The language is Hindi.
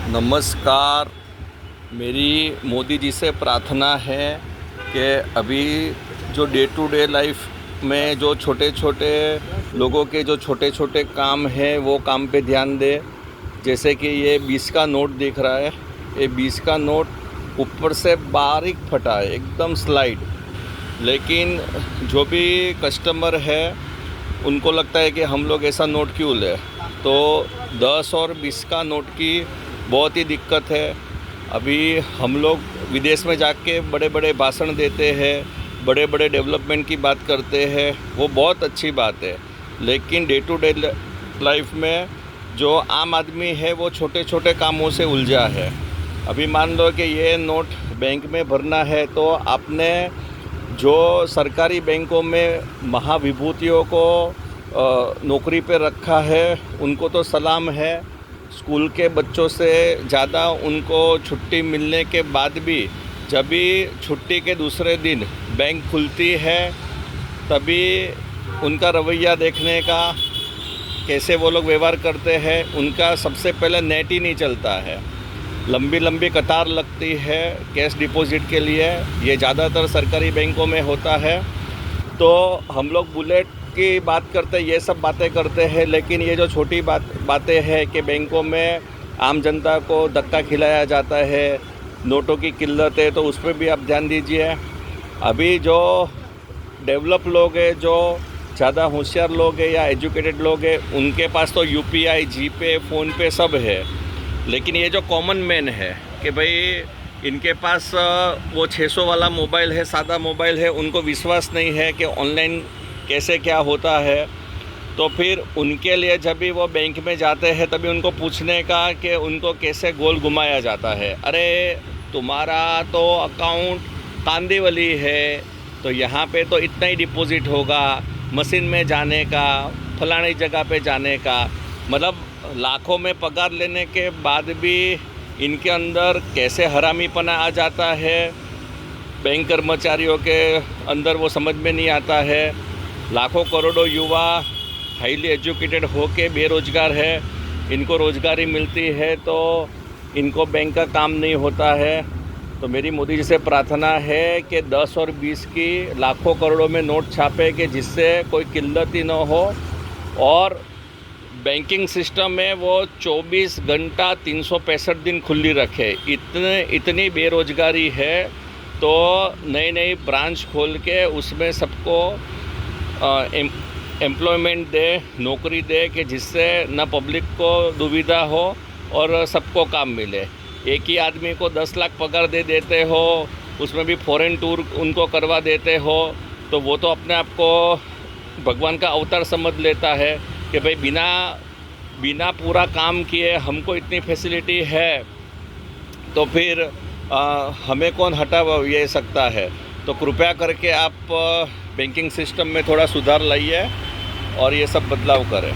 नमस्कार। मेरी मोदी जी से प्रार्थना है कि अभी जो डे टू डे लाइफ में जो छोटे छोटे लोगों के जो छोटे छोटे काम हैं वो काम पे ध्यान दे। जैसे कि ये 20 का नोट दिख रहा है, ये 20 का नोट ऊपर से बारीक फटा है, एकदम स्लाइड। लेकिन जो भी कस्टमर है उनको लगता है कि हम लोग ऐसा नोट क्यों लें, तो 10 और 20 का नोट की बहुत ही दिक्कत है। अभी हम लोग विदेश में जाके बड़े बड़े भाषण देते हैं, बड़े बड़े डेवलपमेंट की बात करते हैं, वो बहुत अच्छी बात है। लेकिन डे टू डे लाइफ में जो आम आदमी है वो छोटे छोटे कामों से उलझा है। अभी मान लो कि ये नोट बैंक में भरना है, तो आपने जो सरकारी बैंकों में महाविभूतियों को नौकरी पे रखा है उनको तो सलाम है। स्कूल के बच्चों से ज़्यादा उनको छुट्टी मिलने के बाद भी जब भी छुट्टी के दूसरे दिन बैंक खुलती है तभी उनका रवैया देखने का, कैसे वो लोग व्यवहार करते हैं, उनका सबसे पहले नेट ही नहीं चलता है। लंबी लंबी कतार लगती है कैश डिपॉजिट के लिए, ये ज़्यादातर सरकारी बैंकों में होता है। तो हम लोग बुलेट की बात करते, ये सब बातें करते हैं, लेकिन ये जो छोटी बातें हैं कि बैंकों में आम जनता को धक्का खिलाया जाता है, नोटों की किल्लत है, तो उस पर भी आप ध्यान दीजिए। अभी जो डेवलप लोग हैं, जो ज़्यादा होशियार लोग हैं या एजुकेटेड लोग हैं, उनके पास तो यूपीआई, जीपे, फ़ोनपे सब है। लेकिन ये जो कॉमन मैन है कि भाई इनके पास वो 600 वाला मोबाइल है, सादा मोबाइल है, उनको विश्वास नहीं है कि ऑनलाइन कैसे क्या होता है, तो फिर उनके लिए जब भी वो बैंक में जाते हैं तभी उनको पूछने का कि उनको कैसे गोल घुमाया जाता है। अरे तुम्हारा तो अकाउंट कांदीवली है, तो यहाँ पे तो इतना ही डिपॉजिट होगा, मशीन में जाने का, फलानी जगह पे जाने का। मतलब लाखों में पगार लेने के बाद भी इनके अंदर कैसे हरामीपना आ जाता है, बैंक कर्मचारियों के अंदर वो समझ में नहीं आता है। लाखों करोड़ों युवा हाईली एजुकेटेड होके बेरोज़गार है, इनको रोज़गारी मिलती है तो इनको बैंक का काम नहीं होता है। तो मेरी मोदी जी से प्रार्थना है कि 10 और 20 की लाखों करोड़ों में नोट छापे कि जिससे कोई किल्लत ही न हो, और बैंकिंग सिस्टम में वो 24 घंटा 365 दिन खुली रखे। इतनी बेरोज़गारी है तो नई नई ब्रांच खोल के उसमें सबको एम्प्लॉयमेंट दे, नौकरी दे कि जिससे न पब्लिक को दुविधा हो और सबको काम मिले। एक ही आदमी को 10 लाख पगार दे देते हो, उसमें भी फॉरेन टूर उनको करवा देते हो, तो वो तो अपने आप को भगवान का अवतार समझ लेता है कि भाई बिना पूरा काम किए हमको इतनी फैसिलिटी है, तो फिर हमें कौन हटा ये सकता है। तो कृपया करके आप बैंकिंग सिस्टम में थोड़ा सुधार लाइए और ये सब बदलाव करें।